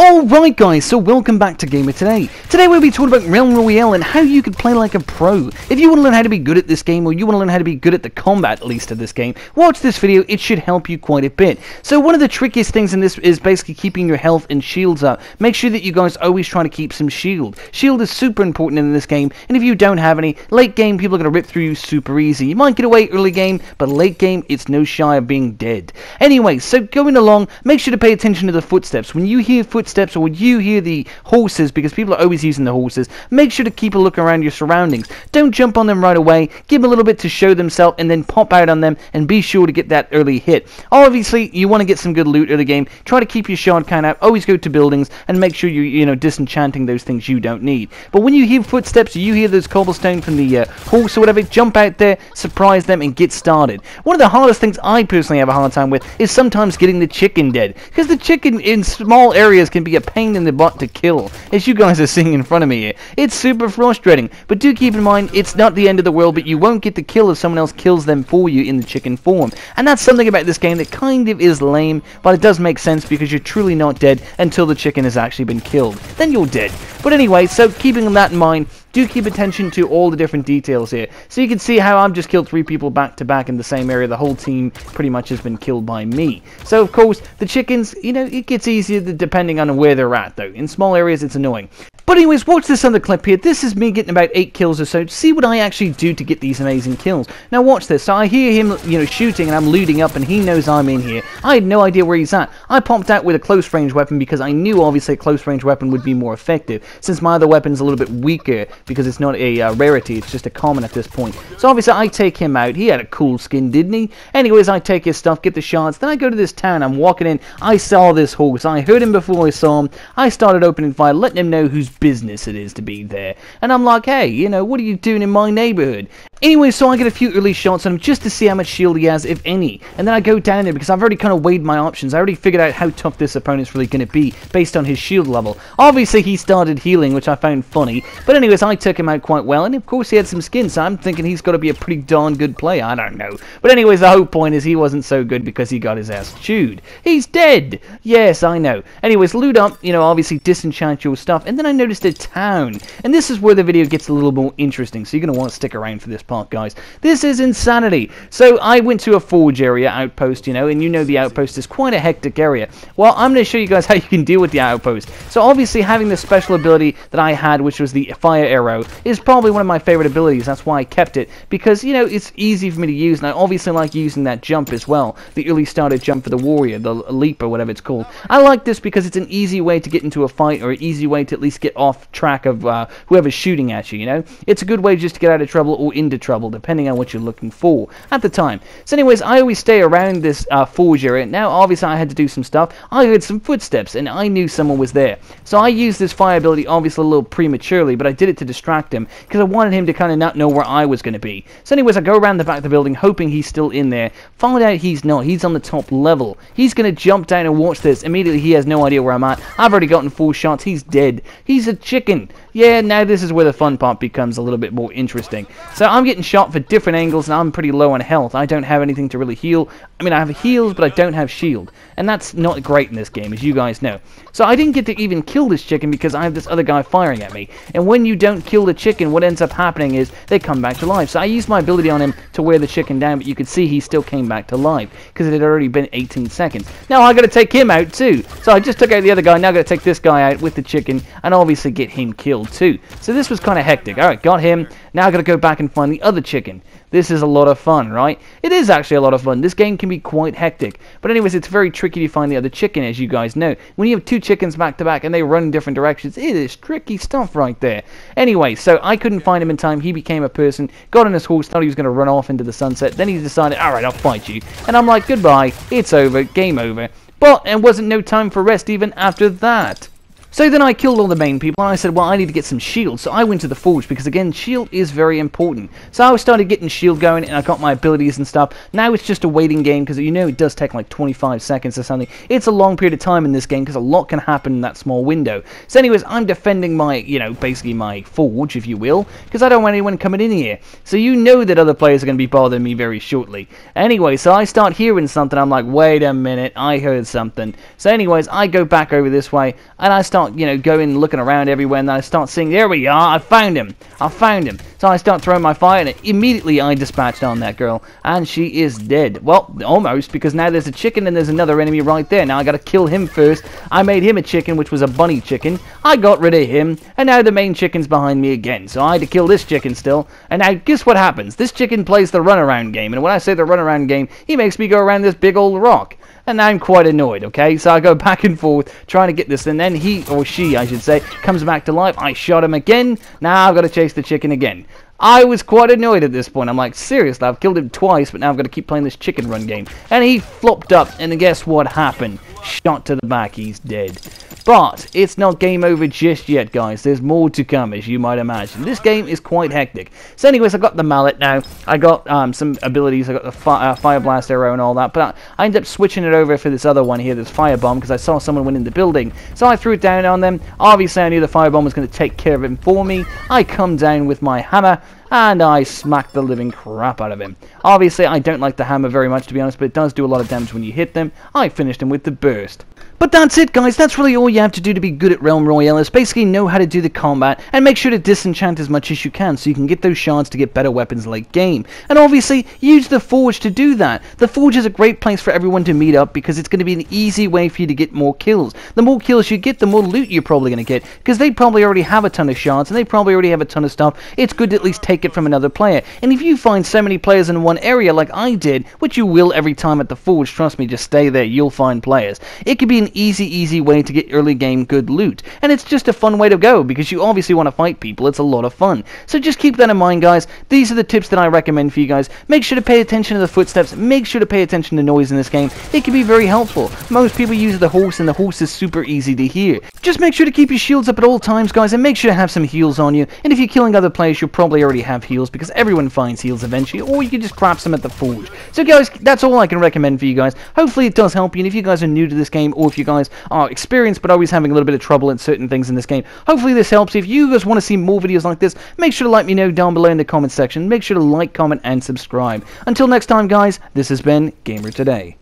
Alright guys, so welcome back to Gamer Today. Today we'll be talking about Realm Royale and how you could play like a pro. If you want to learn how to be good at this game, or you want to learn how to be good at the combat at least of this game, watch this video, it should help you quite a bit. So one of the trickiest things in this is basically keeping your health and shields up. Make sure that you guys always try to keep some shield. Shield is super important in this game, and if you don't have any, late game people are going to rip through you super easy. You might get away early game, but late game it's no shy of being dead. Anyway, so going along, make sure to pay attention to the footsteps. When you hear footsteps or when you hear the horses, because people are always using the horses, make sure to keep a look around your surroundings. Don't jump on them right away, give them a little bit to show themselves and then pop out on them, and be sure to get that early hit. Obviously you want to get some good loot early game, try to keep your shard count out, always go to buildings and make sure you're disenchanting those things you don't need. But when you hear footsteps or you hear those cobblestone from the horse or whatever, jump out there, surprise them and get started. One of the hardest things I personally have a hard time with is sometimes getting the chicken dead, because the chicken in small areas can be a pain in the butt to kill, as you guys are seeing in front of me here. It's super frustrating, but do keep in mind it's not the end of the world, but you won't get the kill if someone else kills them for you in the chicken form. And that's something about this game that kind of is lame, but it does make sense because you're truly not dead until the chicken has actually been killed. Then you're dead. But anyway, so keeping that in mind, do keep attention to all the different details here. So you can see how I've just killed 3 people back to back in the same area. The whole team pretty much has been killed by me. So of course, the chickens, it gets easier depending on where they're at though. In small areas, it's annoying. But anyways, watch this other clip here. This is me getting about 8 kills or so. See what I actually do to get these amazing kills. Now watch this. So I hear him, shooting, and I'm looting up, and he knows I'm in here. I had no idea where he's at. I popped out with a close range weapon because I knew obviously a close range weapon would be more effective, since my other weapon's a little bit weaker because it's not a rarity, it's just a common at this point. So obviously I take him out. He had a cool skin, didn't he? Anyways, I take his stuff, get the shards, then I go to this town. I'm walking in, I saw this horse. I heard him before I saw him. I started opening fire, letting him know whose business it is to be there. And I'm like, hey, what are you doing in my neighborhood? Anyway, so I get a few early shots on him just to see how much shield he has, if any. And then I go down there because I've already kind of weighed my options. I already figured out how tough this opponent's really going to be based on his shield level. Obviously, he started healing, which I found funny. But anyways, I took him out quite well. And of course, he had some skin, so I'm thinking he's got to be a pretty darn good player. I don't know. But anyways, the whole point is he wasn't so good because he got his ass chewed. He's dead! Yes, I know. Anyways, loot up, obviously disenchant your stuff. And then I noticed a town. And this is where the video gets a little more interesting. So you're going to want to stick around for this part, guys. This is insanity. So I went to a forge area, outpost, and the outpost is quite a hectic area. Well, I'm going to show you guys how you can deal with the outpost. So obviously having the special ability that I had, which was the fire arrow, is probably one of my favorite abilities. That's why I kept it, because it's easy for me to use, and I obviously like using that jump as well, the early started jump for the warrior, the leap or whatever it's called. I like this because it's an easy way to get into a fight, or an easy way to at least get off track of whoever's shooting at you. It's a good way just to get out of trouble or into trouble, depending on what you're looking for at the time. So anyways, I always stay around this forge area. Now obviously I had to do some stuff. I heard some footsteps and I knew someone was there, so I used this fire ability obviously a little prematurely, but I did it to distract him because I wanted him to kind of not know where I was going to be. So anyways, I go around the back of the building hoping he's still in there. Find out he's not. He's on the top level. He's going to jump down and watch this. Immediately he has no idea where I'm at. I've already gotten 4 shots. He's dead. He's a chicken. Yeah, now this is where the fun part becomes a little bit more interesting. So I'm getting shot for different angles and I'm pretty low on health. I don't have anything to really heal. I mean, I have heals, but I don't have shield. And that's not great in this game, as you guys know. So I didn't get to even kill this chicken because I have this other guy firing at me. And when you don't kill the chicken, what ends up happening is they come back to life. So I used my ability on him to wear the chicken down, but you could see he still came back to life because it had already been 18 seconds. Now I got to take him out too. So I just took out the other guy. Now I got to take this guy out with the chicken and obviously get him killed too. So this was kind of hectic. Alright, got him. Now I got to go back and find the other chicken. This is a lot of fun, right? It is actually a lot of fun. This game can be quite hectic. But anyways, it's very tricky to find the other chicken, as you guys know. When you have 2 chickens back to back and they run in different directions, it is tricky stuff right there. Anyway, so I couldn't find him in time. He became a person, got on his horse, thought he was going to run off into the sunset. Then he decided, alright, I'll fight you. And I'm like, goodbye, it's over, game over. But it wasn't no time for rest even after that. So then I killed all the main people, and I said, well, I need to get some shields. So I went to the forge, because again, shield is very important. So I started getting shield going, and I got my abilities and stuff. Now it's just a waiting game, because you know it does take like 25 seconds or something. It's a long period of time in this game, because a lot can happen in that small window. So anyways, I'm defending my, you know, basically my forge, if you will, because I don't want anyone coming in here. So you know that other players are going to be bothering me very shortly. Anyway, so I start hearing something. I'm like, wait a minute, I heard something. So anyways, I go back over this way, and I start, you know, going looking around everywhere, and then I start seeing, there we are, I found him. So I start throwing my fire, and immediately I dispatched on that girl, and she is dead. Well, almost, because now there's a chicken and there's another enemy right there. Now I gotta kill him first. I made him a chicken, which was a bunny chicken. I got rid of him, and now the main chicken's behind me again. So I had to kill this chicken still, and now guess what happens? This chicken plays the runaround game, and when I say the runaround game, he makes me go around this big old rock. And now I'm quite annoyed, okay? So I go back and forth trying to get this, and then he, or she I should say, comes back to life. I shot him again. Now I've got to chase the chicken again. I was quite annoyed at this point. I'm like, seriously, I've killed him twice, but now I've got to keep playing this chicken run game. And he flopped up, and guess what happened? Shot to the back, he's dead. But it's not game over just yet, guys. There's more to come, as you might imagine. This game is quite hectic. So anyways, I got the mallet now. I got some abilities. I got the fire blast arrow and all that. But I ended up switching it over for this other one here, this firebomb, because I saw someone went in the building. So I threw it down on them. Obviously, I knew the firebomb was going to take care of him for me. I come down with my hammer, and I smacked the living crap out of him. Obviously, I don't like the hammer very much, to be honest, but it does do a lot of damage when you hit them. I finished him with the burst. But that's it, guys. That's really all you have to do to be good at Realm Royale, is basically know how to do the combat and make sure to disenchant as much as you can so you can get those shards to get better weapons late game. And obviously, use the forge to do that. The forge is a great place for everyone to meet up because it's going to be an easy way for you to get more kills. The more kills you get, the more loot you're probably going to get, because they probably already have a ton of shards and they probably already have a ton of stuff. It's good to at least take it from another player. And if you find so many players in one area like I did, which you will every time at the forge, trust me, just stay there, you'll find players. It could be an easy way to get early game good loot, and it's just a fun way to go because you obviously want to fight people. It's a lot of fun, so just keep that in mind, guys. These are the tips that I recommend for you guys. Make sure to pay attention to the footsteps, make sure to pay attention to noise in this game. It can be very helpful. Most people use the horse, and the horse is super easy to hear. Just make sure to keep your shields up at all times, guys, and make sure to have some heals on you. And if you're killing other players, you'll probably already have heals because everyone finds heals eventually, or you can just craft some at the forge. So guys, that's all I can recommend for you guys. Hopefully it does help you, and if you guys are new to this game, or if you guys are experienced but always having a little bit of trouble in certain things in this game, hopefully this helps. If you guys want to see more videos like this, make sure to let me know down below in the comment section. Make sure to like, comment, and subscribe. Until next time, guys, this has been Gamer Today.